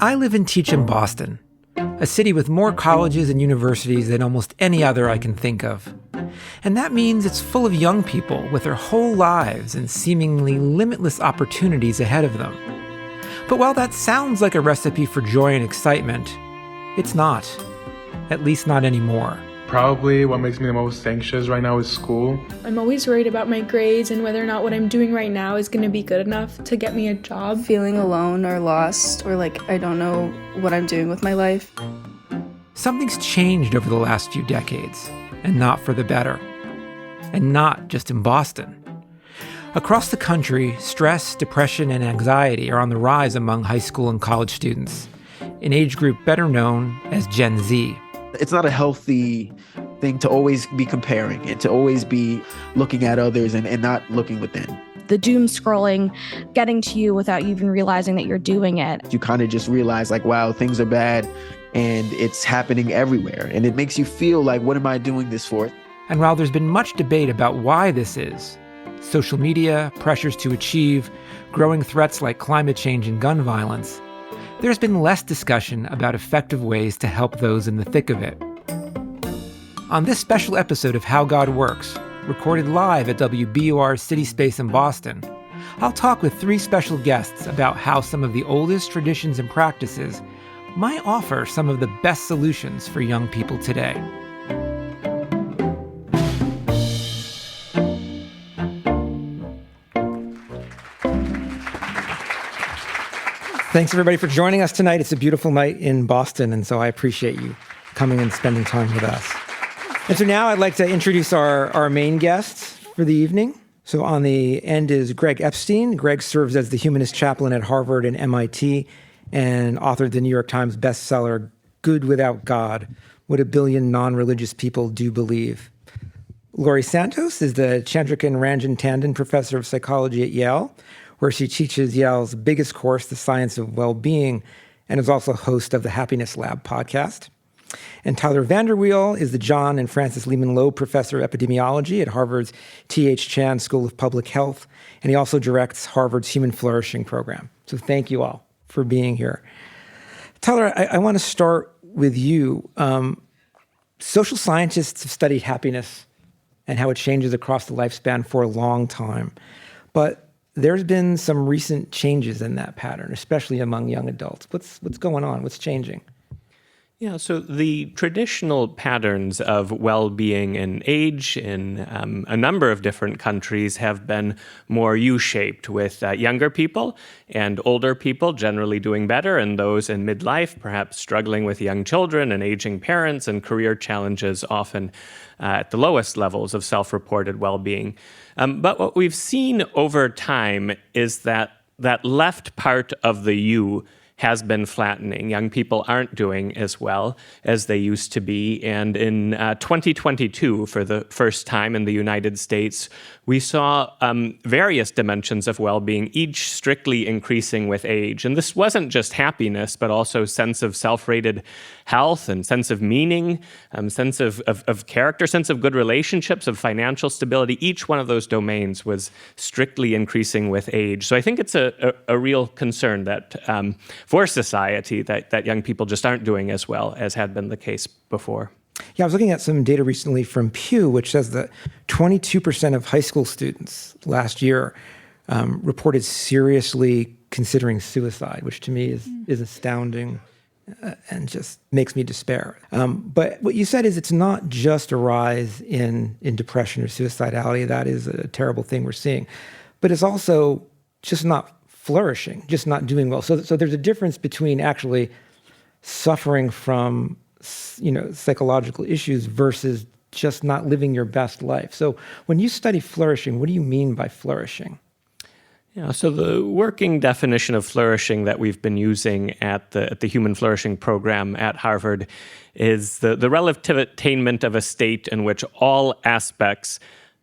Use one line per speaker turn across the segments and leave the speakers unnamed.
I live and teach in Boston, a city with more colleges and universities than almost any other I can think of. And that means it's full of young people with their whole lives and seemingly limitless opportunities ahead of them. But while that sounds like a recipe for joy and excitement, it's not. At least not anymore.
Probably what makes me the most anxious right now is school.
I'm always worried about my grades and whether or not what I'm doing right now is going to be good enough to get me a job.
Feeling alone or lost or like I don't know what I'm doing with my life.
Something's changed over the last few decades, and not for the better. And not just in Boston. Across the country, stress, depression, and anxiety are on the rise among high school and college students, an age group better known as Gen Z.
It's not a healthy thing to always be comparing and to always be looking at others and not looking within.
The doom scrolling getting to you without you even realizing that you're doing it.
You kind of just realize like, wow, things are bad and it's happening everywhere. And it makes you feel like, what am I doing this for?
And while there's been much debate about why this is, social media, pressures to achieve, growing threats like climate change and gun violence, there's been less discussion about effective ways to help those in the thick of it. On this special episode of How God Works, recorded live at WBUR's City Space in Boston, I'll talk with three special guests about how some of the oldest traditions and practices might offer some of the best solutions for young people today. Thanks, everybody, for joining us tonight. It's a beautiful night in Boston, and so I appreciate you coming and spending time with us. And so now I'd like to introduce our main guests for the evening. So on the end is Greg Epstein. Greg serves as the humanist chaplain at Harvard and MIT and authored the New York Times bestseller, Good Without God, What a Billion Non-Religious People Do Believe. Laurie Santos is the Chandrika Ranjan Tandon Professor of Psychology at Yale, where she teaches Yale's biggest course, The Science of Well-Being, and is also host of the Happiness Lab podcast. And Tyler Vanderweel is the John and Frances Lehman Loeb Professor of Epidemiology at Harvard's T.H. Chan School of Public Health, and he also directs Harvard's Human Flourishing program. So thank you all for being here. Tyler, I want to start with you. Social scientists have studied happiness and how it changes across the lifespan for a long time. But there's been some recent changes in that pattern, especially among young adults. What's going on? What's changing?
Yeah, so the traditional patterns of well-being and age in a number of different countries have been more U-shaped, with younger people and older people generally doing better, and those in midlife perhaps struggling with young children and aging parents, and career challenges often at the lowest levels of self-reported well-being. But what we've seen over time is that left part of the U has been flattening. Young people aren't doing as well as they used to be. And in 2022, for the first time in the United States, we saw various dimensions of well-being, each strictly increasing with age. And this wasn't just happiness, but also sense of self-rated health and sense of meaning, sense of character, sense of good relationships, of financial stability. Each one of those domains was strictly increasing with age. So I think it's a real concern that for society that young people just aren't doing as well as had been the case before.
Yeah, I was looking at some data recently from Pew, which says that 22% of high school students last year reported seriously considering suicide, which to me is astounding and just makes me despair. But what you said is it's not just a rise in depression or suicidality. That is a terrible thing we're seeing. But it's also just not flourishing, just not doing well. So there's a difference between actually suffering from psychological issues versus just not living your best life. So when you study flourishing, what do you mean by flourishing?
Yeah, so the working definition of flourishing that we've been using at the Human Flourishing program at Harvard is the relative attainment of a state in which all aspects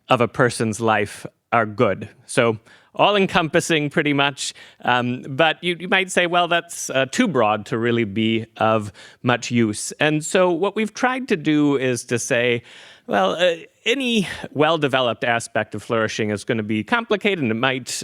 of a person's life are good. So all-encompassing pretty much, but you might say, well, that's too broad to really be of much use. And so what we've tried to do is to say, well, any well-developed aspect of flourishing is going to be complicated, and it might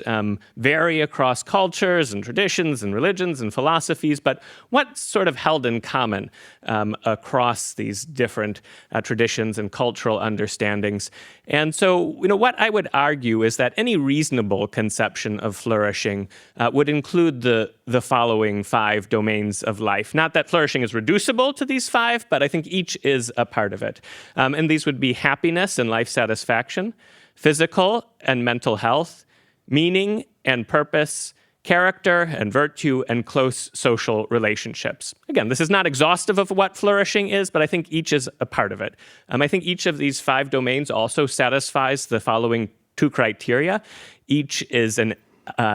vary across cultures and traditions and religions and philosophies, but what's sort of held in common across these different traditions and cultural understandings? And so, what I would argue is that any reasonable conception of flourishing would include the following 5 domains of life. Not that flourishing is reducible to these 5, but I think each is a part of it. And these would be happiness and life satisfaction, physical and mental health, meaning and purpose, character and virtue, and close social relationships. Again, this is not exhaustive of what flourishing is, but I think each is a part of it. I think each of these 5 domains also satisfies the following 2 criteria. Each is an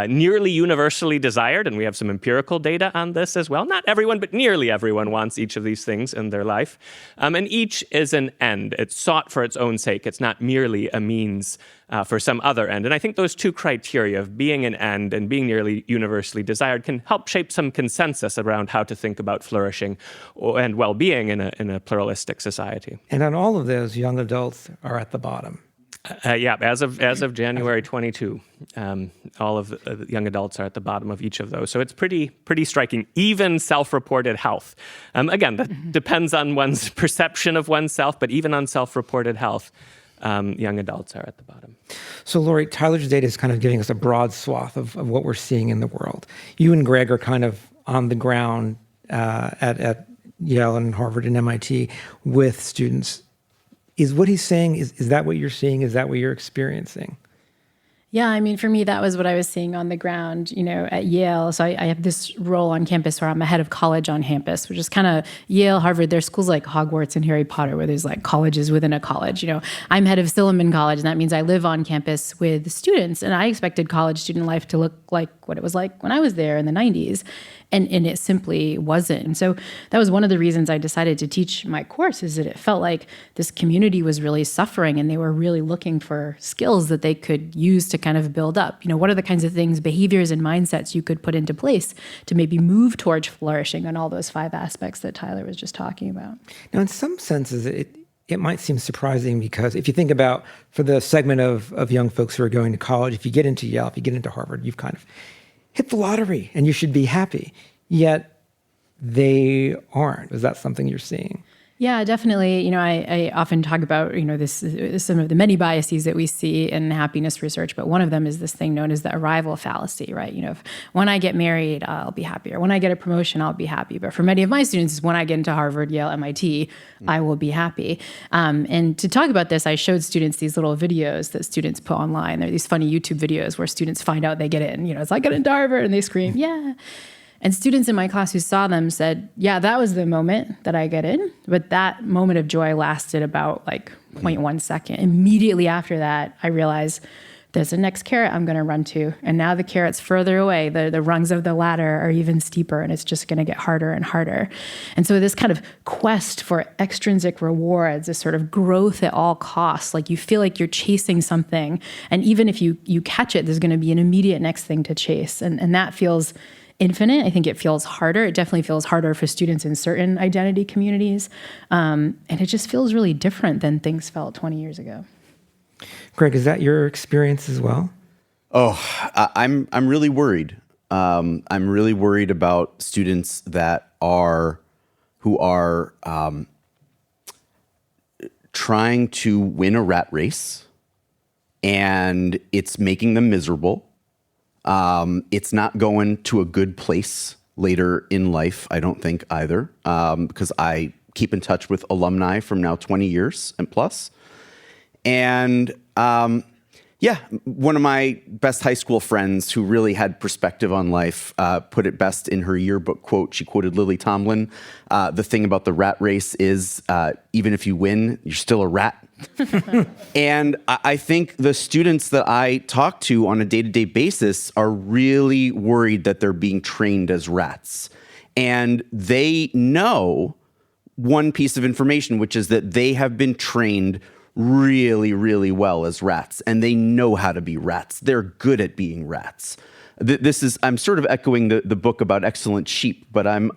nearly universally desired, and we have some empirical data on this as well. Not everyone, but nearly everyone wants each of these things in their life. And each is an end. It's sought for its own sake. It's not merely a means for some other end. And I think those 2 criteria of being an end and being nearly universally desired can help shape some consensus around how to think about flourishing and well-being in a pluralistic society.
And on all of those, young adults are at the bottom.
Yeah, as of January 22, all of the young adults are at the bottom of each of those. So it's pretty striking. Even self-reported health. Again, that depends on one's perception of oneself, but even on self-reported health, young adults are at the bottom.
So, Lori, Tyler's data is kind of giving us a broad swath of what we're seeing in the world. You and Greg are kind of on the ground at Yale and Harvard and MIT with students. Is what he's saying, is that what you're seeing? Is that what you're experiencing?
Yeah, I mean, for me, that was what I was seeing on the ground, at Yale. So I have this role on campus where I'm a head of college on campus, which is kind of Yale, Harvard. There's schools like Hogwarts and Harry Potter where there's like colleges within a college. I'm head of Silliman College, and that means I live on campus with students. And I expected college student life to look like what it was like when I was there in the 90s. And it simply wasn't. And so that was one of the reasons I decided to teach my course, is that it felt like this community was really suffering and they were really looking for skills that they could use to kind of build up. What are the kinds of things, behaviors and mindsets you could put into place to maybe move towards flourishing on all those 5 aspects that Tyler was just talking about.
Now, in some senses, it might seem surprising because if you think about for the segment of young folks who are going to college, if you get into Yale, if you get into Harvard, you've kind of hit the lottery and you should be happy. Yet they aren't. Is that something you're seeing?
Yeah, definitely. I often talk about, some of the many biases that we see in happiness research, but one of them is this thing known as the arrival fallacy, right? If when I get married, I'll be happy, or when I get a promotion, I'll be happy. But for many of my students, when I get into Harvard, Yale, MIT, I will be happy. And to talk about this, I showed students these little videos that students put online. They're these funny YouTube videos where students find out they get in. It's like, I get into Harvard, and they scream, yeah. And students in my class who saw them said, yeah, that was the moment that I get in. But that moment of joy lasted about 0.1 second. Immediately after that, I realized there's a next carrot I'm going to run to. And now the carrot's further away. The rungs of the ladder are even steeper, and it's just going to get harder and harder. And so this kind of quest for extrinsic rewards, this sort of growth at all costs, like you feel like you're chasing something. And even if you catch it, there's going to be an immediate next thing to chase. And that feels infinite. I think it feels harder. It definitely feels harder for students in certain identity communities. And it just feels really different than things felt 20 years ago.
Greg, is that your experience as well?
Oh, I'm really worried. I'm really worried about students who are trying to win a rat race, and it's making them miserable. It's not going to a good place later in life, I don't think either, because I keep in touch with alumni from now 20 years and plus. And one of my best high school friends who really had perspective on life put it best in her yearbook quote. She quoted Lily Tomlin. The thing about the rat race is even if you win, you're still a rat. And I think the students that I talk to on a day-to-day basis are really worried that they're being trained as rats. And they know one piece of information, which is that they have been trained really, really well as rats, and they know how to be rats. They're good at being rats. I'm sort of echoing the book about excellent sheep, but I'm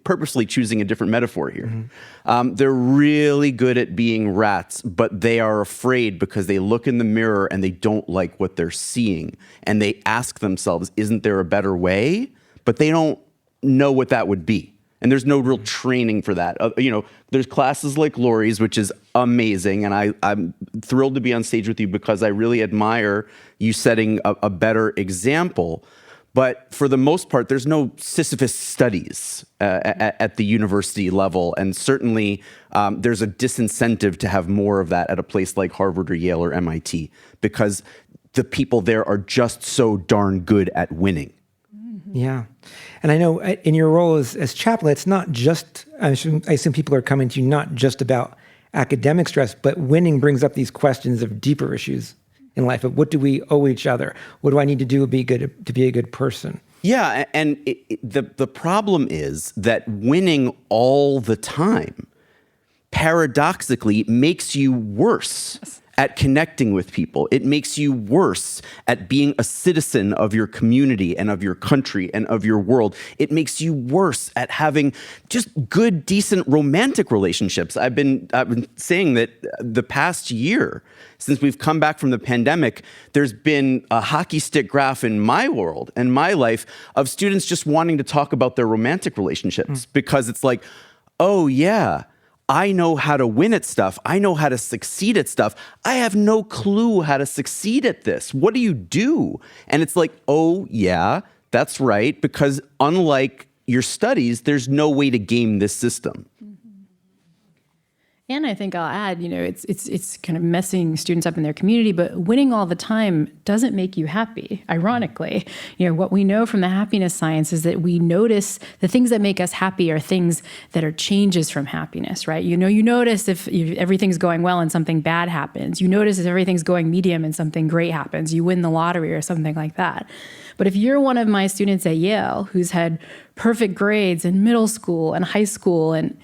purposely choosing a different metaphor here. They're really good at being rats, but they are afraid because they look in the mirror and they don't like what they're seeing. And they ask themselves, isn't there a better way? But they don't know what that would be. And there's no real training for that. There's classes like Lori's, which is amazing. And I'm thrilled to be on stage with you because I really admire you setting a better example. But for the most part, there's no Sisyphus studies at the university level. And certainly there's a disincentive to have more of that at a place like Harvard or Yale or MIT because the people there are just so darn good at winning.
Yeah. And I know in your role as chaplain, it's not just, I assume people are coming to you not just about academic stress, but winning brings up these questions of deeper issues in life of what do we owe each other? What do I need to do to be a good person?
Yeah. And the problem is that winning all the time paradoxically makes you worse at connecting with people. It makes you worse at being a citizen of your community and of your country and of your world. It makes you worse at having just good, decent romantic relationships. I've been saying that the past year, since we've come back from the pandemic, there's been a hockey stick graph in my world and my life of students just wanting to talk about their romantic relationships because it's like, oh yeah, I know how to win at stuff. I know how to succeed at stuff. I have no clue how to succeed at this. What do you do? And it's like, oh, yeah, that's right. Because unlike your studies, there's no way to game this system.
And I think I'll add, it's kind of messing students up in their community, but winning all the time doesn't make you happy, ironically. What we know from the happiness science is that we notice the things that make us happy are things that are changes from happiness, right? You notice if everything's going well and something bad happens. You notice if everything's going medium and something great happens. You win the lottery or something like that. But if you're one of my students at Yale who's had perfect grades in middle school and high school, and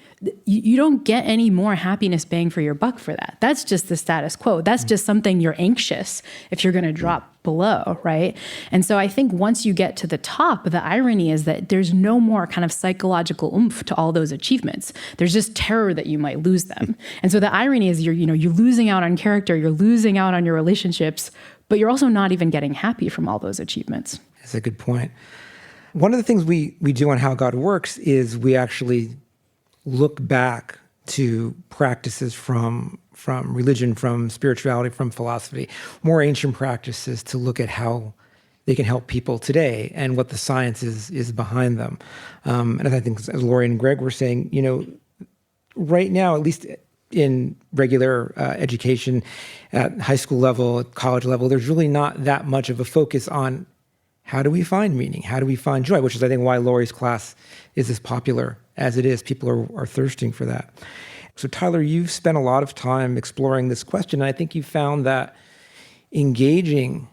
you don't get any more happiness bang for your buck for that. That's just the status quo. That's just something you're anxious if you're going to drop below, right? And so I think once you get to the top, the irony is that there's no more kind of psychological oomph to all those achievements. There's just terror that you might lose them. And so the irony is you're losing out on character, you're losing out on your relationships, but you're also not even getting happy from all those achievements.
That's a good point. One of the things we do on How God Works is we actually look back to practices from religion, from spirituality, from philosophy, more ancient practices to look at how they can help people today and what the science is behind them. And I think, as Lori and Greg were saying, right now, at least in regular education at high school level, at college level, there's really not that much of a focus on how do we find meaning? How do we find joy? Which is, I think, why Lori's class is as popular as it is. People are thirsting for that. So, Tyler, you've spent a lot of time exploring this question. And I think you found that engaging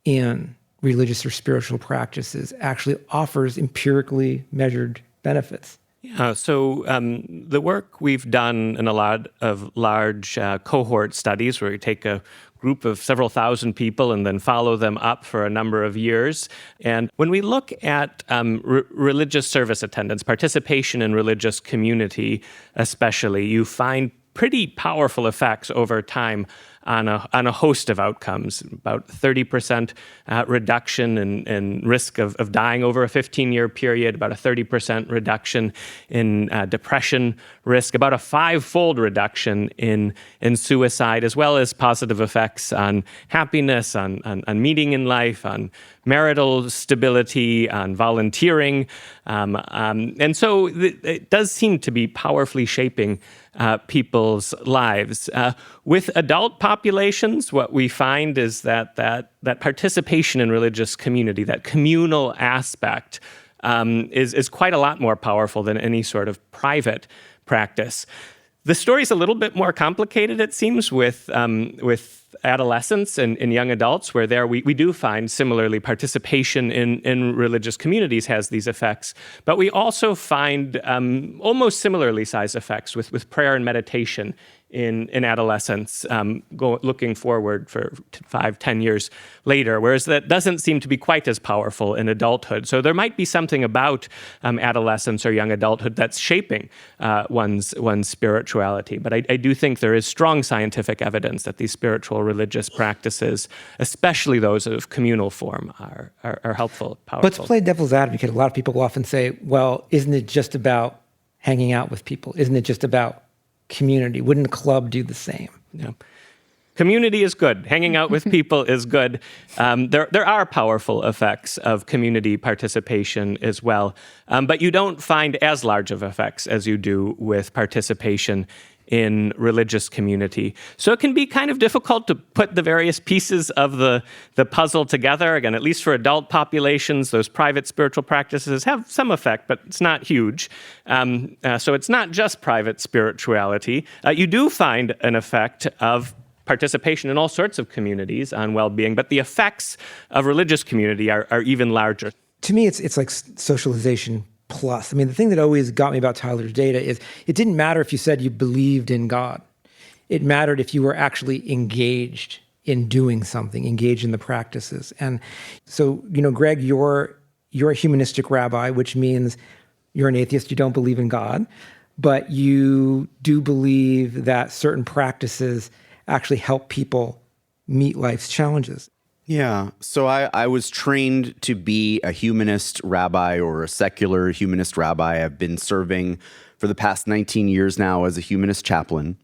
in religious or spiritual practices actually offers empirically measured benefits.
Yeah, so the work we've done in a lot of large cohort studies where we take a group of several thousand people and then follow them up for a number of years. And when we look at religious service attendance, participation in religious community especially, you find pretty powerful effects over time on a host of outcomes. About 30% reduction in risk of dying over a 15-year period, about a 30% reduction in depression risk, about a 5-fold reduction in suicide, as well as positive effects on happiness, on meaning in life, on marital stability, on volunteering. And so it does seem to be powerfully shaping people's lives. With adult populations, what we find is that participation in religious community, that communal aspect, is quite a lot more powerful than any sort of private practice. The story's a little bit more complicated, it seems, with adolescents and young adults, where there we do find similarly participation in religious communities has these effects. But we also find almost similarly sized effects with prayer and meditation in adolescence, looking forward for 5-10 years later, whereas that doesn't seem to be quite as powerful in adulthood. So there might be something about adolescence or young adulthood that's shaping one's spirituality. But I do think there is strong scientific evidence that these spiritual religious practices, especially those of communal form, are helpful, powerful.
Let's play devil's advocate. A lot of people often say, well, isn't it just about hanging out with people? Isn't it just about community? Wouldn't a club do the same?
Yeah. Community is good. Hanging out with people is good. There are powerful effects of community participation as well, but you don't find as large of effects as you do with participation in religious community. So it can be kind of difficult to put the various pieces of the puzzle together. Again, at least for adult populations, those private spiritual practices have some effect, but it's not huge. So it's not just private spirituality. You do find an effect of participation in all sorts of communities on well-being, but the effects of religious community are even larger.
To me, it's like socialization plus. I mean, the thing that always got me about Tyler's data is it didn't matter if you said you believed in God. It mattered if you were actually engaged in doing something, engaged in the practices. And so, Greg, you're a humanistic rabbi, which means you're an atheist, you don't believe in God, but you do believe that certain practices actually help people meet life's challenges.
Yeah. So I was trained to be a humanist rabbi or a secular humanist rabbi. I've been serving for the past 19 years now as a humanist chaplain.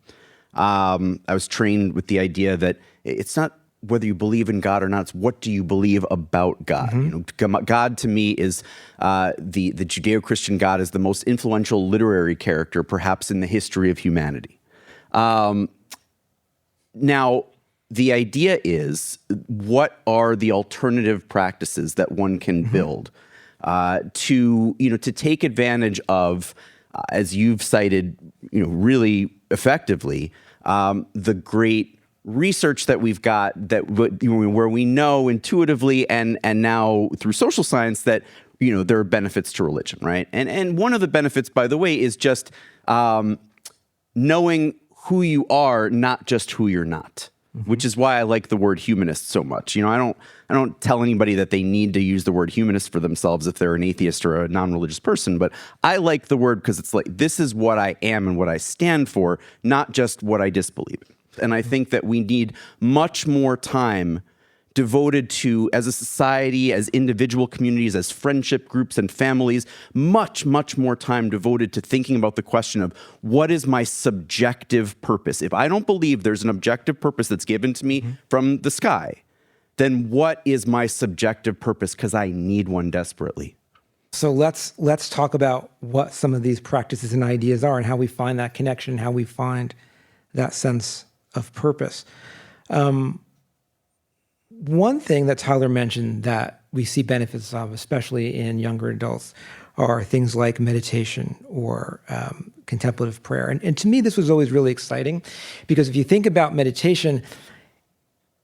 I was trained with the idea that it's not whether you believe in God or not, it's what do you believe about God. Mm-hmm. God to me is the Judeo-Christian God is the most influential literary character perhaps in the history of humanity. Now, the idea is, what are the alternative practices that one can build to take advantage of, as you've cited, really effectively, the great research that we've got where we know intuitively and now through social science that there are benefits to religion, right? And one of the benefits, by the way, is just knowing who you are, not just who you're not. Which is why I like the word humanist so much. I don't tell anybody that they need to use the word humanist for themselves if they're an atheist or a non-religious person, but I like the word because it's like, this is what I am and what I stand for, not just what I disbelieve in. And I think that we need much more time devoted to, as a society, as individual communities, as friendship groups and families, much, much more time devoted to thinking about the question of what is my subjective purpose? If I don't believe there's an objective purpose that's given to me from the sky, then what is my subjective purpose? Because I need one desperately.
So let's talk about what some of these practices and ideas are and how we find that connection, how we find that sense of purpose. One thing that Tyler mentioned that we see benefits of, especially in younger adults, are things like meditation or contemplative prayer. And to me, this was always really exciting because if you think about meditation,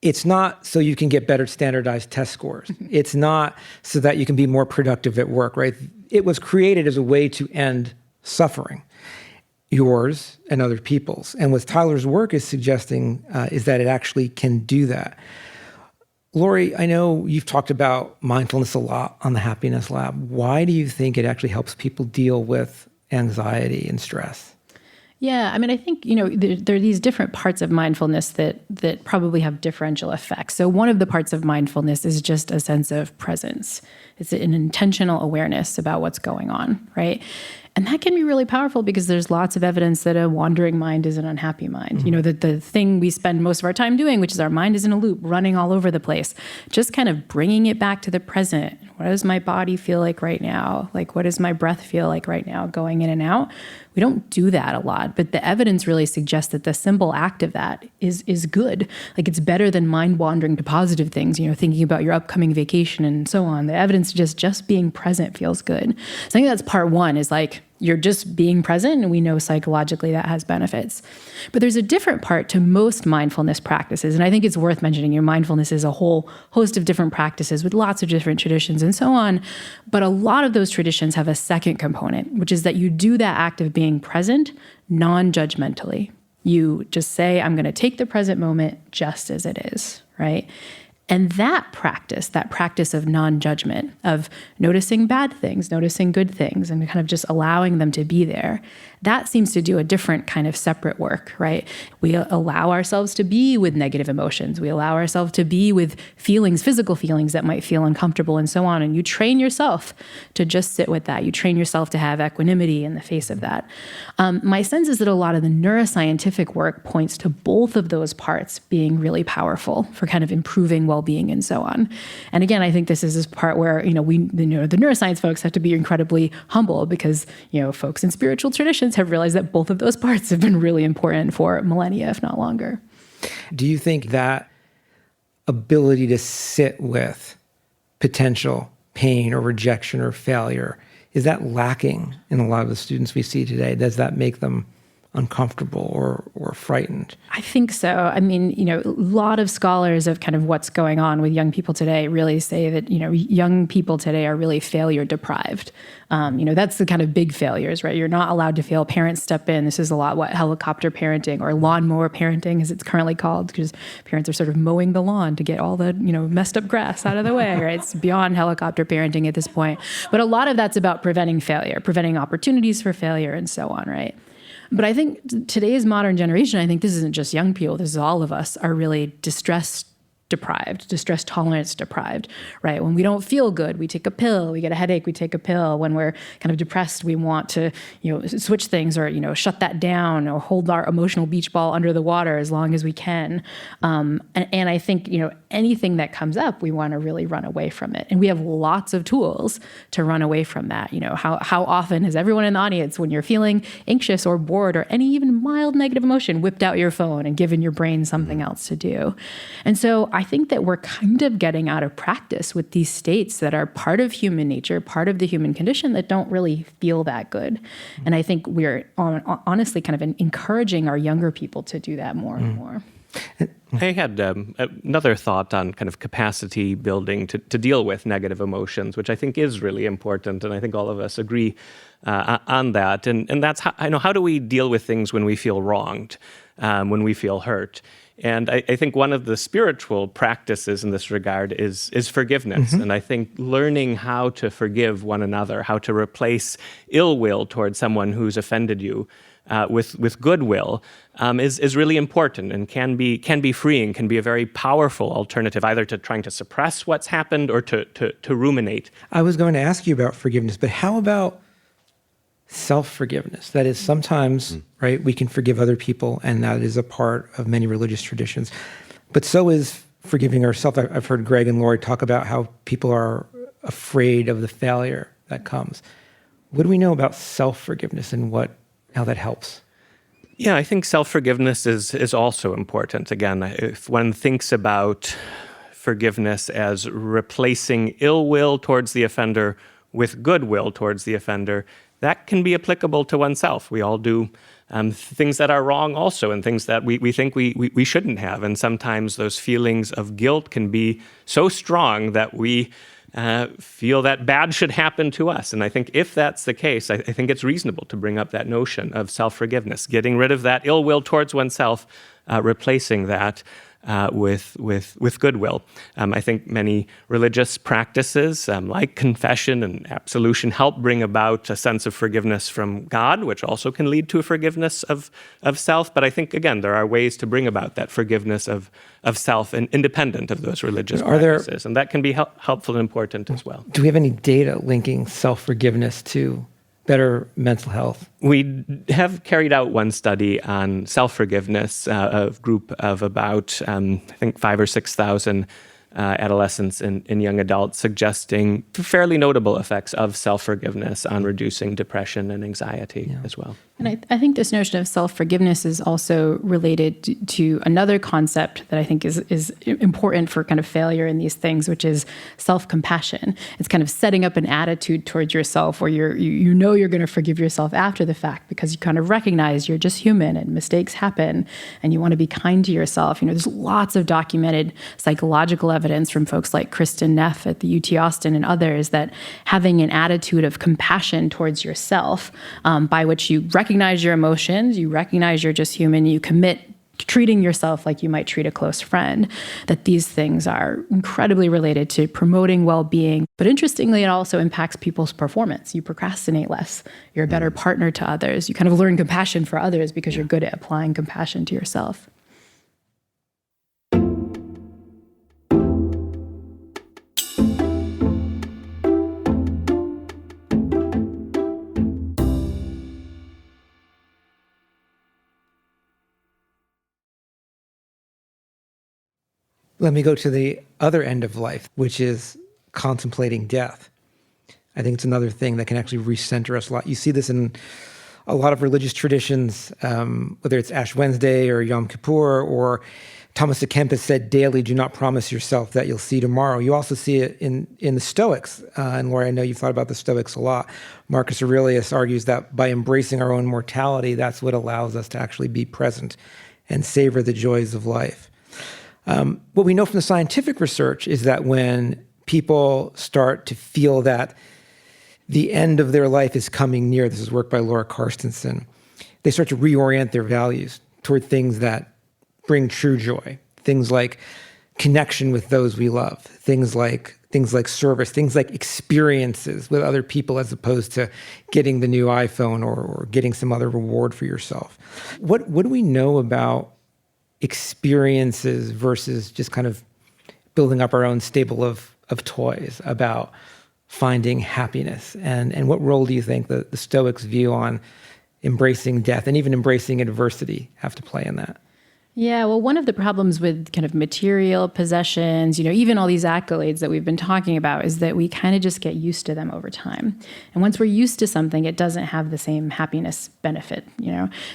it's not so you can get better standardized test scores. It's not so that you can be more productive at work, right? It was created as a way to end suffering, yours and other people's. And what Tyler's work is suggesting is that it actually can do that. Lori, I know you've talked about mindfulness a lot on the Happiness Lab. Why do you think it actually helps people deal with anxiety and stress?
Yeah, I mean, I think, there are these different parts of mindfulness that probably have differential effects. So one of the parts of mindfulness is just a sense of presence. It's an intentional awareness about what's going on, right? And that can be really powerful because there's lots of evidence that a wandering mind is an unhappy mind. Mm-hmm. That the thing we spend most of our time doing, which is our mind is in a loop, running all over the place, just kind of bringing it back to the present. What does my body feel like right now? Like, what does my breath feel like right now, going in and out? We don't do that a lot, but the evidence really suggests that the simple act of that is good. Like, it's better than mind wandering to positive things, thinking about your upcoming vacation and so on. The evidence suggests just being present feels good. So I think that's part one, is like, You're just being present, and we know psychologically that has benefits. But there's a different part to most mindfulness practices, and I think it's worth mentioning. Mindfulness is a whole host of different practices with lots of different traditions and so on. But a lot of those traditions have a second component, which is that you do that act of being present non-judgmentally. You just say, I'm going to take the present moment just as it is, right? And that practice of non-judgment, of noticing bad things, noticing good things, and kind of just allowing them to be there, that seems to do a different kind of separate work, right? We allow ourselves to be with negative emotions. We allow ourselves to be with feelings, physical feelings that might feel uncomfortable and so on. And you train yourself to just sit with that. You train yourself to have equanimity in the face of that. My sense is that a lot of the neuroscientific work points to both of those parts being really powerful for kind of improving well-being and so on. And again, I think this is this part where, the neuroscience folks have to be incredibly humble because, folks in spiritual traditions have realized that both of those parts have been really important for millennia, if not longer.
Do you think that ability to sit with potential pain or rejection or failure, is that lacking in a lot of the students we see today? Does that make them uncomfortable or frightened?
I think so. I mean, a lot of scholars of kind of what's going on with young people today really say that, young people today are really failure deprived. That's the kind of big failures, right? You're not allowed to fail. Parents step in. This is a lot what helicopter parenting or lawnmower parenting, as it's currently called, because parents are sort of mowing the lawn to get all the, messed up grass out of the way, right? It's beyond helicopter parenting at this point. But a lot of that's about preventing failure, preventing opportunities for failure and so on, right? But I think today's modern generation, I think this isn't just young people, this is all of us, are really distress tolerance deprived, right? When we don't feel good, we take a pill. We get a headache, we take a pill. When we're kind of depressed, we want to, switch things or, shut that down or hold our emotional beach ball under the water as long as we can. And I think, anything that comes up, we want to really run away from it. And we have lots of tools to run away from that. How often has everyone in the audience, when you're feeling anxious or bored or any even mild negative emotion, whipped out your phone and given your brain something else to do? And so I think that we're kind of getting out of practice with these states that are part of human nature, part of the human condition that don't really feel that good. And I think we're honestly kind of encouraging our younger people to do that more and more.
I had another thought on kind of capacity building to deal with negative emotions, which I think is really important, and I think all of us agree on that. And that's how do we deal with things when we feel wronged, when we feel hurt? And I think one of the spiritual practices in this regard is forgiveness. Mm-hmm. And I think learning how to forgive one another, how to replace ill will towards someone who's offended you with goodwill is really important and can be freeing, can be a very powerful alternative, either to trying to suppress what's happened or to ruminate.
I was going to ask you about forgiveness, but how about self-forgiveness? That is, sometimes, right, we can forgive other people, and that is a part of many religious traditions. But so is forgiving ourselves. I've heard Greg and Lori talk about how people are afraid of the failure that comes. What do we know about self-forgiveness and how that helps?
Yeah, I think self-forgiveness is also important. Again, if one thinks about forgiveness as replacing ill will towards the offender with goodwill towards the offender, that can be applicable to oneself. We all do things that are wrong also, and things that we think we shouldn't have. And sometimes those feelings of guilt can be so strong that we feel that bad should happen to us. And I think if that's the case, I think it's reasonable to bring up that notion of self-forgiveness, getting rid of that ill will towards oneself, replacing that with goodwill. I think many religious practices like confession and absolution help bring about a sense of forgiveness from God, which also can lead to a forgiveness of self. But I think, again, there are ways to bring about that forgiveness of self and independent of those religious practices. And that can be helpful and important as well.
Do we have any data linking self-forgiveness to better mental health?
We have carried out one study on self-forgiveness, a group of about, I think, 5,000 or 6,000 adolescents and young adults, suggesting fairly notable effects of self-forgiveness on reducing depression and anxiety as well.
And I think this notion of self-forgiveness is also related to another concept that I think is important for kind of failure in these things, which is self-compassion. It's kind of setting up an attitude towards yourself where you know you're going to forgive yourself after the fact because you kind of recognize you're just human and mistakes happen and you want to be kind to yourself. There's lots of documented psychological evidence from folks like Kristen Neff at the UT Austin and others that having an attitude of compassion towards yourself, by which you recognize your emotions, you recognize you're just human, you commit to treating yourself like you might treat a close friend, that these things are incredibly related to promoting well-being. But interestingly, it also impacts people's performance. You procrastinate less. You're a better partner to others. You kind of learn compassion for others because you're good at applying compassion to yourself.
Let me go to the other end of life, which is contemplating death. I think it's another thing that can actually recenter us a lot. You see this in a lot of religious traditions, whether it's Ash Wednesday or Yom Kippur, or Thomas à Kempis said, daily, do not promise yourself that you'll see tomorrow. You also see it in the Stoics. And Laura, I know you've thought about the Stoics a lot. Marcus Aurelius argues that by embracing our own mortality, that's what allows us to actually be present and savor the joys of life. What we know from the scientific research is that when people start to feel that the end of their life is coming near, this is work by Laura Carstensen, they start to reorient their values toward things that bring true joy, things like connection with those we love, things like service, things like experiences with other people as opposed to getting the new iPhone or getting some other reward for yourself. What do we know about experiences versus just kind of building up our own stable of toys, about finding happiness? And what role do you think the Stoics' view on embracing death and even embracing adversity have to play in that?
Yeah, well, one of the problems with kind of material possessions, even all these accolades that we've been talking about, is that we kind of just get used to them over time. And once we're used to something, it doesn't have the same happiness benefit.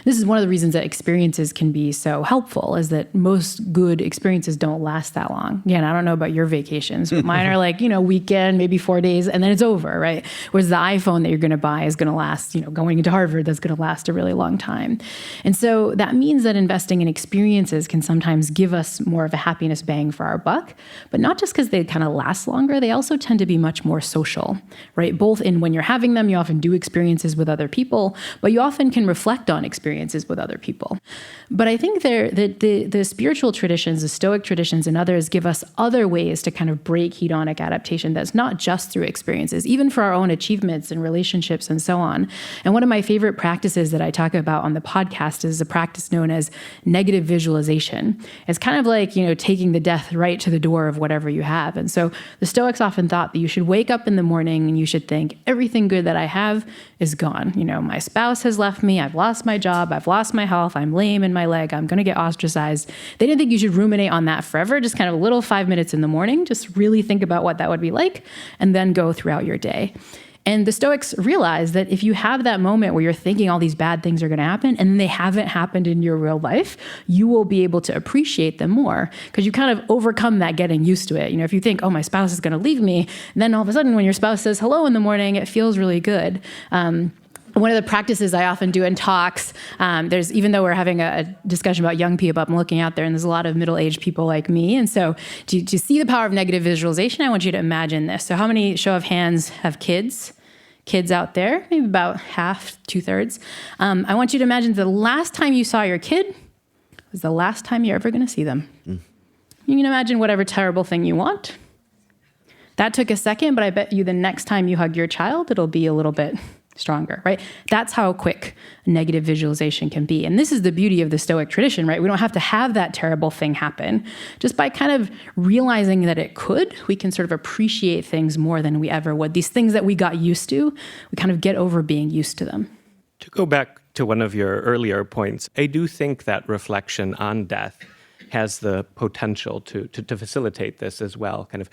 This is one of the reasons that experiences can be so helpful, is that most good experiences don't last that long. Again, I don't know about your vacations, but mine are like, weekend, maybe 4 days, and then it's over, right? Whereas the iPhone that you're going to buy is going to last, going into Harvard, that's going to last a really long time. And so that means that investing in experiences can sometimes give us more of a happiness bang for our buck, but not just because they kind of last longer, they also tend to be much more social, right? Both in when you're having them, you often do experiences with other people, but you often can reflect on experiences with other people. But I think the spiritual traditions, the Stoic traditions and others give us other ways to kind of break hedonic adaptation that's not just through experiences, even for our own achievements and relationships and so on. And one of my favorite practices that I talk about on the podcast is a practice known as negative visualization. It's kind of like, taking the death right to the door of whatever you have. And so the Stoics often thought that you should wake up in the morning and you should think, everything good that I have is gone. My spouse has left me. I've lost my job. I've lost my health. I'm lame in my leg. I'm going to get ostracized. They didn't think you should ruminate on that forever. Just kind of a little 5 minutes in the morning. Just really think about what that would be like and then go throughout your day. And the Stoics realize that if you have that moment where you're thinking all these bad things are going to happen and then they haven't happened in your real life, you will be able to appreciate them more because you kind of overcome that getting used to it. If you think, oh, my spouse is going to leave me, and then all of a sudden when your spouse says hello in the morning, it feels really good. One of the practices I often do in talks, even though we're having a discussion about young people, I'm looking out there and there's a lot of middle-aged people like me. And so to see the power of negative visualization, I want you to imagine this. So how many, show of hands, have kids? Kids out there, maybe about half, 2/3. I want you to imagine the last time you saw your kid was the last time you're ever going to see them. You can imagine whatever terrible thing you want. That took a second, but I bet you the next time you hug your child, it'll be a little bit stronger, right? That's how quick negative visualization can be. And this is the beauty of the Stoic tradition, right? We don't have to have that terrible thing happen. Just by kind of realizing that it could, we can sort of appreciate things more than we ever would. These things that we got used to, we kind of get over being used to them.
To go back to one of your earlier points, I do think that reflection on death has the potential to facilitate this as well. Kind of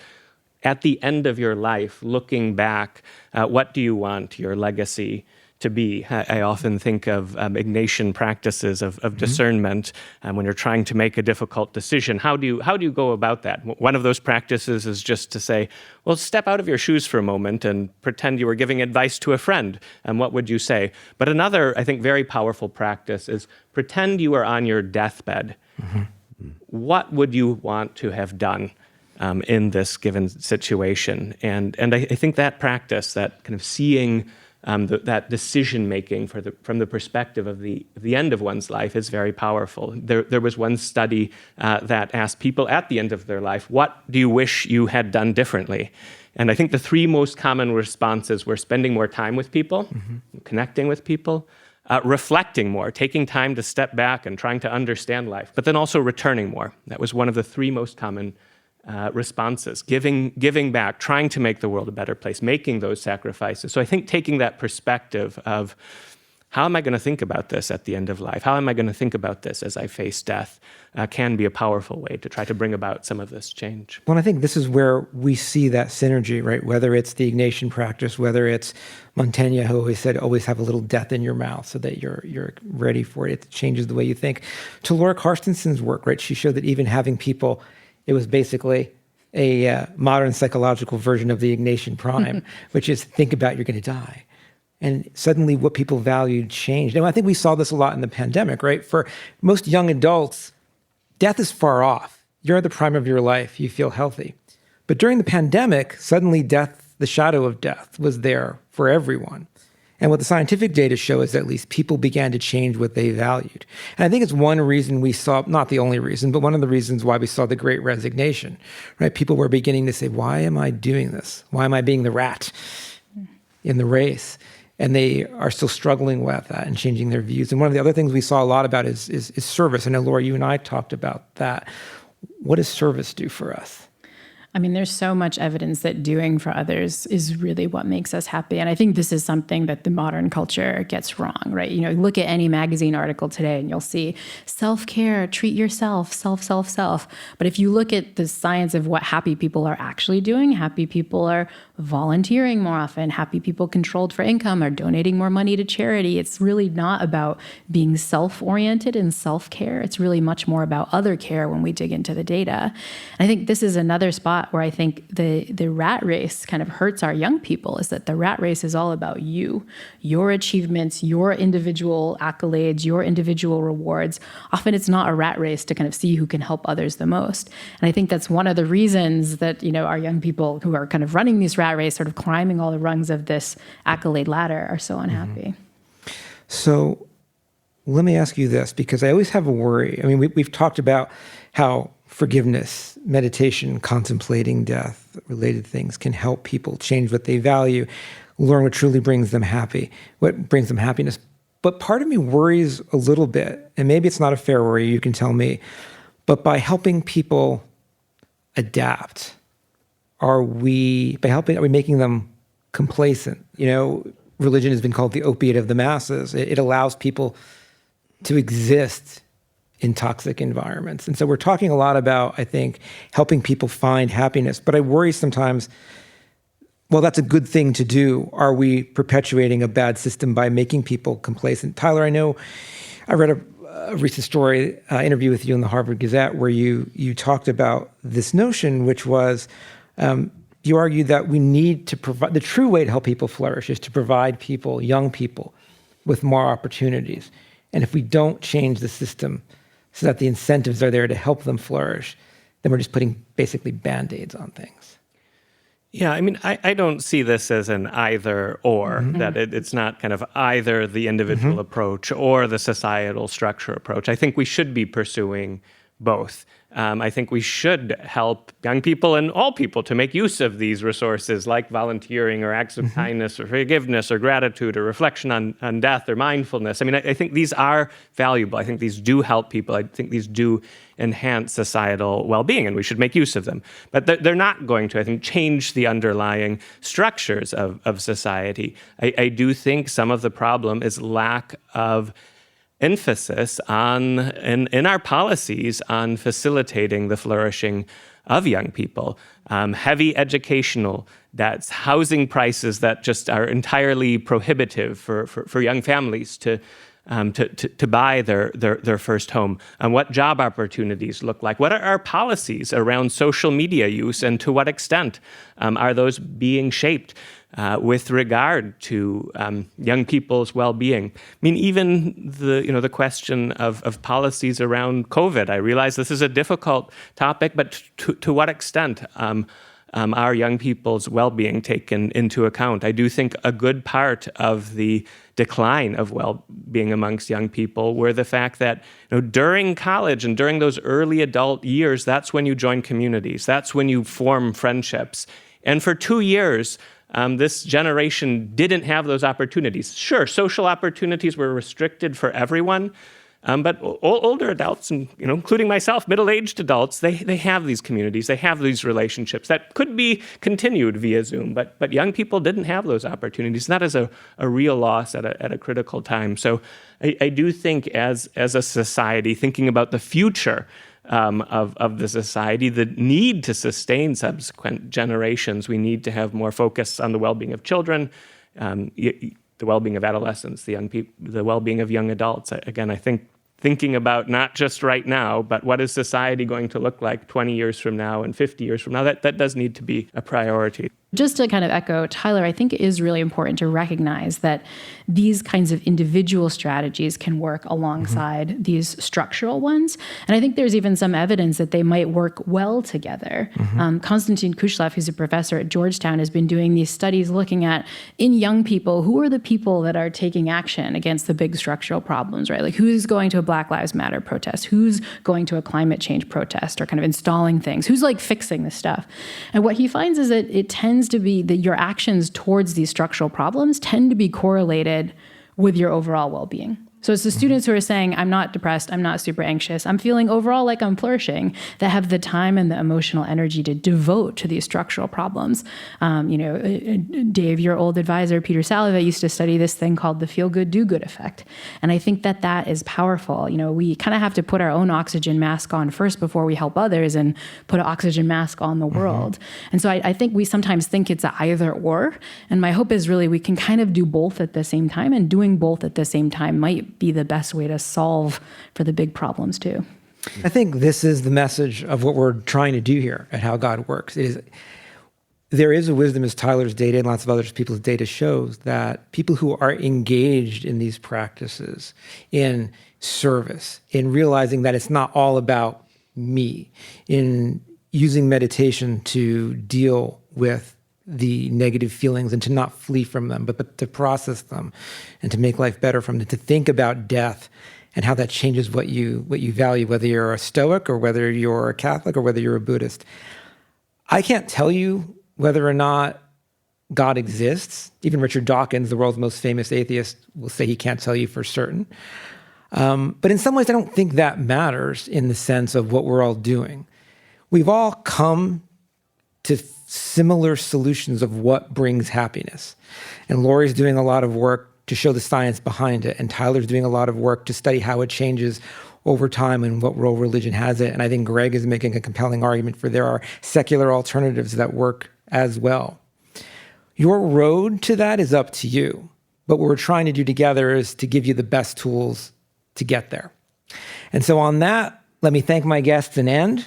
at the end of your life, looking back, what do you want your legacy to be? I often think of Ignatian practices of discernment when you're trying to make a difficult decision. How do you go about that? One of those practices is just to say, well, step out of your shoes for a moment and pretend you were giving advice to a friend. And what would you say? But another, I think, very powerful practice is pretend you are on your deathbed. What would you want to have done in this given situation? And I think that practice, that kind of seeing that decision-making from the perspective of the end of one's life is very powerful. There was one study that asked people at the end of their life, what do you wish you had done differently? And I think the three most common responses were spending more time with people, connecting with people, reflecting more, taking time to step back and trying to understand life, but then also returning more. That was one of the three most common responses, giving back, trying to make the world a better place, making those sacrifices. So I think taking that perspective of how am I going to think about this at the end of life? How am I going to think about this as I face death can be a powerful way to try to bring about some of this change.
Well, I think this is where we see that synergy, right? Whether it's the Ignatian practice, whether it's Montaigne, who always said, always have a little death in your mouth so that you're ready for it. It changes the way you think. To Laura Carstenson's work, right? She showed that even having people, it was basically a modern psychological version of the Ignatian prime, which is think about you're going to die. And suddenly what people valued changed. And I think we saw this a lot in the pandemic, right? For most young adults, death is far off. You're at the prime of your life. You feel healthy. But during the pandemic, suddenly death, the shadow of death was there for everyone. And what the scientific data show is that at least people began to change what they valued. And I think it's one reason we saw, not the only reason, but one of the reasons why we saw the Great Resignation, right? People were beginning to say, why am I doing this? Why am I being the rat in the race? And they are still struggling with that and changing their views. And one of the other things we saw a lot about is service. I know, Laura, you and I talked about that. What does service do for us?
I mean, there's so much evidence that doing for others is really what makes us happy. And I think this is something that the modern culture gets wrong, right? You know, look at any magazine article today and you'll see self-care, treat yourself, self. But if you look at the science of what happy people are actually doing, happy people are volunteering more often, happy people controlled for income are donating more money to charity. It's really not about being self-oriented and self-care. It's really much more about other care when we dig into the data. And I think this is another spot where I think the rat race kind of hurts our young people, is that the rat race is all about you, your achievements, your individual accolades, your individual rewards. Often it's not a rat race to kind of see who can help others the most. And I think that's one of the reasons that, you know, our young people who are kind of running these rat race, sort of climbing all the rungs of this accolade ladder, are so unhappy.
So let me ask you this, because I always have a worry. I mean, we've talked about how forgiveness, meditation, contemplating death, related things can help people change what they value, learn what truly brings them happy, what brings them happiness. But part of me worries a little bit, and maybe it's not a fair worry, you can tell me, but by helping people adapt, are we making them complacent? You know, religion has been called the opiate of the masses. It allows people to exist in toxic environments. And so we're talking a lot about, I think, helping people find happiness. But I worry sometimes, well, that's a good thing to do. Are we perpetuating a bad system by making people complacent? Tyler, I know I read a recent story, interview with you in the Harvard Gazette, where you talked about this notion, which was, you argued that we need to provide, the true way to help people flourish is to provide people, young people, with more opportunities. And if we don't change the system so that the incentives are there to help them flourish, then we're just putting basically Band-Aids on things.
Yeah, I mean, I don't see this as an either or, that it's not kind of either the individual approach or the societal structure approach. I think we should be pursuing both. I think we should help young people and all people to make use of these resources like volunteering or acts of kindness or forgiveness or gratitude or reflection on death or mindfulness. I mean, I think these are valuable. I think these do help people. I think these do enhance societal well-being, and we should make use of them. But they're not going to, I think, change the underlying structures of society. I do think some of the problem is lack of emphasis on in our policies on facilitating the flourishing of young people. Heavy educational debts, housing prices that just are entirely prohibitive for young families to buy their first home, and what job opportunities look like. What are our policies around social media use, and to what extent are those being shaped with regard to young people's well-being? I mean, even the question of policies around COVID. I realize this is a difficult topic, but to what extent are young people's well-being taken into account? I do think a good part of the decline of well-being amongst young people were the fact that during college and during those early adult years, that's when you join communities. That's when you form friendships. And for 2 years, this generation didn't have those opportunities. Sure, social opportunities were restricted for everyone, but older adults, and including myself, middle-aged adults, they have these communities, they have these relationships that could be continued via Zoom. But young people didn't have those opportunities. That is a real loss at a critical time. So I do think as a society, thinking about the future of the society, the need to sustain subsequent generations, we need to have more focus on the well-being of children, the well-being of adolescents, the well-being of young adults. Again, I think thinking about not just right now, but what is society going to look like 20 years from now and 50 years from now, that does need to be a priority.
Just to kind of echo Tyler, I think it is really important to recognize that these kinds of individual strategies can work alongside these structural ones. And I think there's even some evidence that they might work well together. Konstantin Kushlev, who's a professor at Georgetown, has been doing these studies looking at, in young people, who are the people that are taking action against the big structural problems, right? Like, who's going to a Black Lives Matter protest? Who's going to a climate change protest, or kind of installing things? Who's like fixing this stuff? And what he finds is that it tends to be that your actions towards these structural problems tend to be correlated with your overall well-being. So it's the students who are saying, I'm not depressed, I'm not super anxious, I'm feeling overall like I'm flourishing, that have the time and the emotional energy to devote to these structural problems. Dave, your old advisor, Peter Saliva, used to study this thing called the feel-good, do-good effect. And I think that is powerful. We kind of have to put our own oxygen mask on first before we help others and put an oxygen mask on the world. And so I think we sometimes think it's a either or. And my hope is really we can kind of do both at the same time, and doing both at the same time might be the best way to solve for the big problems too.
I think this is the message of what we're trying to do here at How God Works. There is a wisdom, as Tyler's data and lots of other people's data shows, that people who are engaged in these practices, in service, in realizing that it's not all about me, in using meditation to deal with the negative feelings and to not flee from them, but to process them and to make life better from them, to think about death and how that changes what you value, whether you're a Stoic or whether you're a Catholic or whether you're a Buddhist. I can't tell you whether or not God exists. Even Richard Dawkins, the world's most famous atheist, will say he can't tell you for certain. But in some ways, I don't think that matters in the sense of what we're all doing. We've all come to similar solutions of what brings happiness. And Lori's doing a lot of work to show the science behind it. And Tyler's doing a lot of work to study how it changes over time and what role religion has it. And I think Greg is making a compelling argument for there are secular alternatives that work as well. Your road to that is up to you. But what we're trying to do together is to give you the best tools to get there. And so on that, let me thank my guests and end.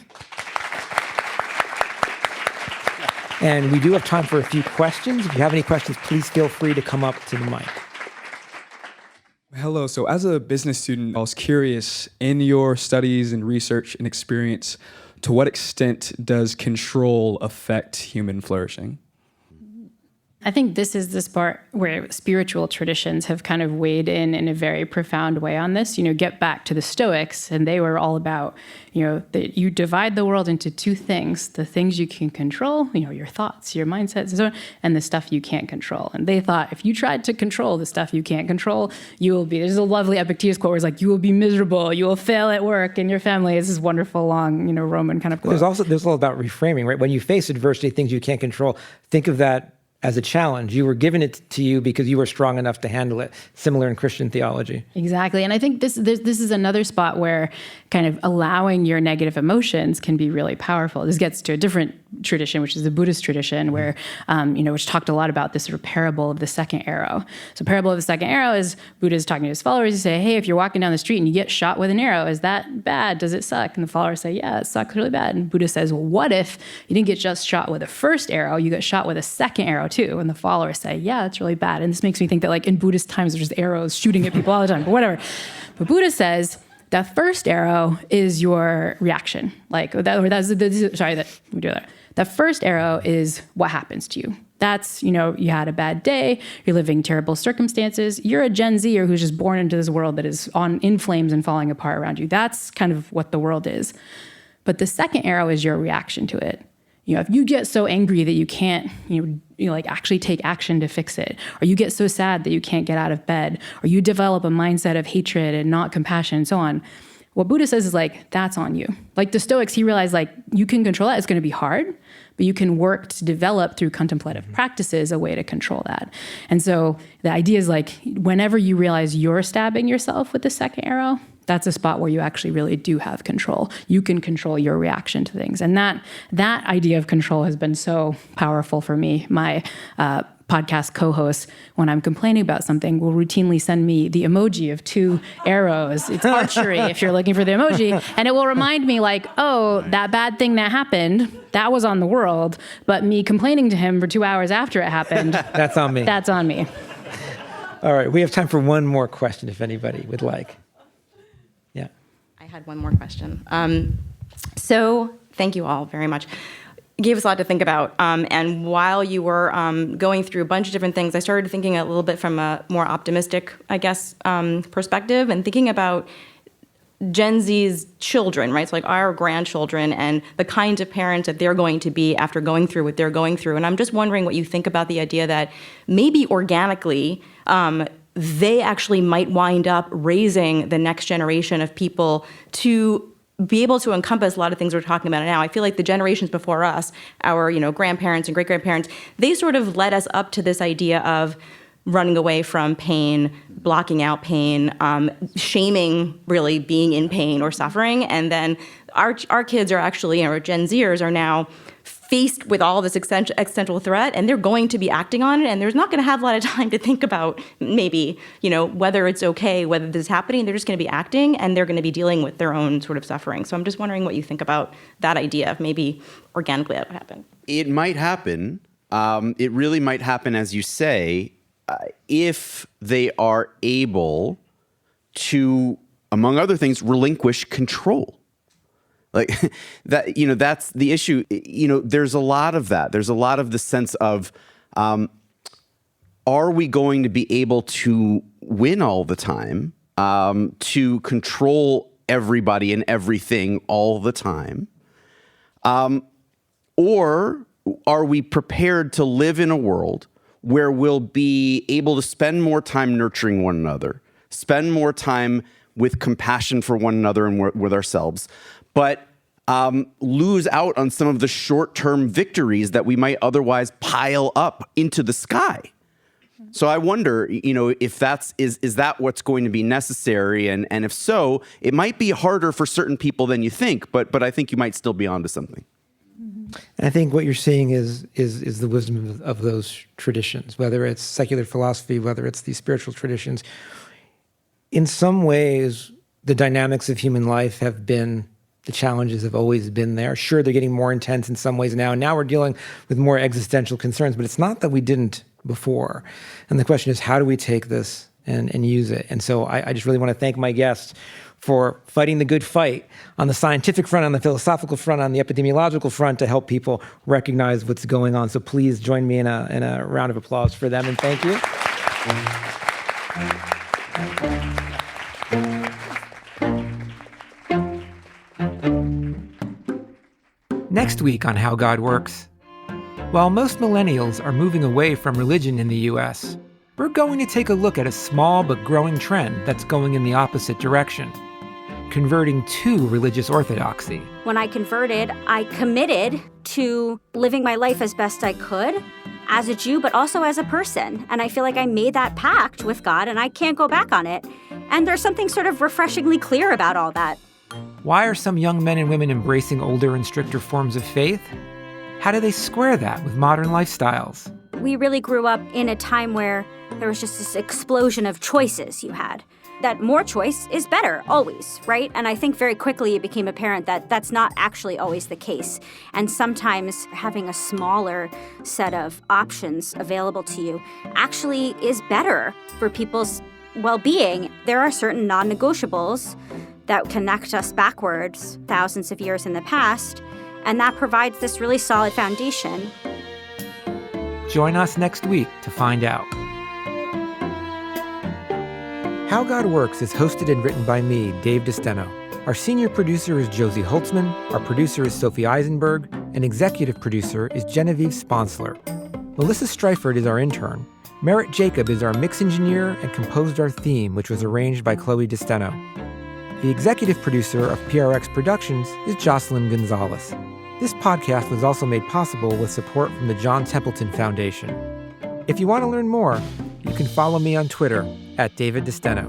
And we do have time for a few questions. If you have any questions, please feel free to come up to the mic.
Hello. So as a business student, I was curious, in your studies and research and experience, to what extent does control affect human flourishing?
I think this is this part where spiritual traditions have kind of weighed in a very profound way on this. Get back to the Stoics, and they were all about, that you divide the world into two things: the things you can control, your thoughts, your mindsets, and so on, and the stuff you can't control. And they thought if you tried to control the stuff you can't control, you will be, there's a lovely Epictetus quote where it's like, you will be miserable, you will fail at work and your family. It's this wonderful, long, Roman kind of quote.
There's all about reframing, right? When you face adversity, things you can't control, think of that as a challenge. You were given it to you because you were strong enough to handle it, similar in Christian theology.
Exactly. And I think this is another spot where kind of allowing your negative emotions can be really powerful. This gets to a different tradition, which is the Buddhist tradition, where, which talked a lot about this sort of parable of the second arrow. So parable of the second arrow is Buddha's talking to his followers. He say, hey, if you're walking down the street and you get shot with an arrow, is that bad? Does it suck? And the followers say, yeah, it sucks really bad. And Buddha says, well, what if you didn't get just shot with a first arrow, you get shot with a second arrow too? And the followers say, yeah, that's really bad. And this makes me think that like in Buddhist times, there's just arrows shooting at people all the time, but whatever. But Buddha says, that first arrow is your reaction. That first arrow is what happens to you. That's, you had a bad day, you're living terrible circumstances, you're a Gen Zer who's just born into this world that is in flames and falling apart around you. That's kind of what the world is. But the second arrow is your reaction to it. If you get so angry that you can't, actually take action to fix it, or you get so sad that you can't get out of bed, or you develop a mindset of hatred and not compassion and so on, what Buddha says is that's on you. Like the Stoics, he realized you can control that. It's going to be hard, but you can work to develop through contemplative practices a way to control that. And so the idea is whenever you realize you're stabbing yourself with the second arrow, that's a spot where you actually really do have control. You can control your reaction to things. And that idea of control has been so powerful for me. My podcast co-hosts, when I'm complaining about something, will routinely send me the emoji of 2 arrows. It's archery if you're looking for the emoji. And it will remind me oh, that bad thing that happened, that was on the world. But me complaining to him for 2 hours after it happened,
that's on me.
That's on me.
All right, we have time for one more question if anybody would like. Yeah.
I had one more question. So thank you all very much. It gave us a lot to think about. And while you were going through a bunch of different things, I started thinking a little bit from a more optimistic, perspective, and thinking about Gen Z's children, right? So our grandchildren and the kinds of parents that they're going to be after going through what they're going through. And I'm just wondering what you think about the idea that maybe organically, they actually might wind up raising the next generation of people to be able to encompass a lot of things we're talking about now. I feel like the generations before us, our grandparents and great-grandparents, they sort of led us up to this idea of running away from pain, blocking out pain, shaming really being in pain or suffering. And then our kids are actually, our Gen Zers are now faced with all this existential threat, and they're going to be acting on it, and there's not going to have a lot of time to think about maybe, whether it's okay, whether this is happening. They're just going to be acting, and they're going to be dealing with their own sort of suffering. So I'm just wondering what you think about that idea of maybe organically that would happen.
It might happen. It really might happen, as you say, if they are able to, among other things, relinquish control. That's the issue. There's a lot of that. There's a lot of the sense of, are we going to be able to win all the time, to control everybody and everything all the time? Or are we prepared to live in a world where we'll be able to spend more time nurturing one another, spend more time with compassion for one another and with ourselves, but lose out on some of the short-term victories that we might otherwise pile up into the sky? So I wonder, if is that what's going to be necessary? And if so, it might be harder for certain people than you think, but I think you might still be onto something.
And I think what you're seeing is the wisdom of those traditions, whether it's secular philosophy, whether it's these spiritual traditions. In some ways, the dynamics of human life have been, the challenges have always been there. Sure, they're getting more intense in some ways now, and now we're dealing with more existential concerns, but it's not that we didn't before. And the question is, how do we take this and use it? And so I just really want to thank my guests for fighting the good fight on the scientific front, on the philosophical front, on the epidemiological front to help people recognize what's going on. So please join me in a round of applause for them, and thank you. Next week on How God Works. While most millennials are moving away from religion in the US, we're going to take a look at a small but growing trend that's going in the opposite direction: converting to religious orthodoxy.
When I converted, I committed to living my life as best I could. as a Jew, but also as a person. And I feel like I made that pact with God and I can't go back on it. And there's something sort of refreshingly clear about all that.
Why are some young men and women embracing older and stricter forms of faith? How do they square that with modern lifestyles?
We really grew up in a time where there was just this explosion of choices you had. That more choice is better, always, right? And I think very quickly it became apparent that that's not actually always the case. And sometimes having a smaller set of options available to you actually is better for people's well-being. There are certain non-negotiables that connect us backwards thousands of years in the past, and that provides this really solid foundation.
Join us next week to find out. How God Works is hosted and written by me, Dave DeSteno. Our senior producer is Josie Holtzman, our producer is Sophie Eisenberg, and executive producer is Genevieve Sponsler. Melissa Streifert is our intern. Merritt Jacob is our mix engineer and composed our theme, which was arranged by Chloe DeSteno. The executive producer of PRX Productions is Jocelyn Gonzalez. This podcast was also made possible with support from the John Templeton Foundation. If you want to learn more, you can follow me on Twitter @David DeSteno.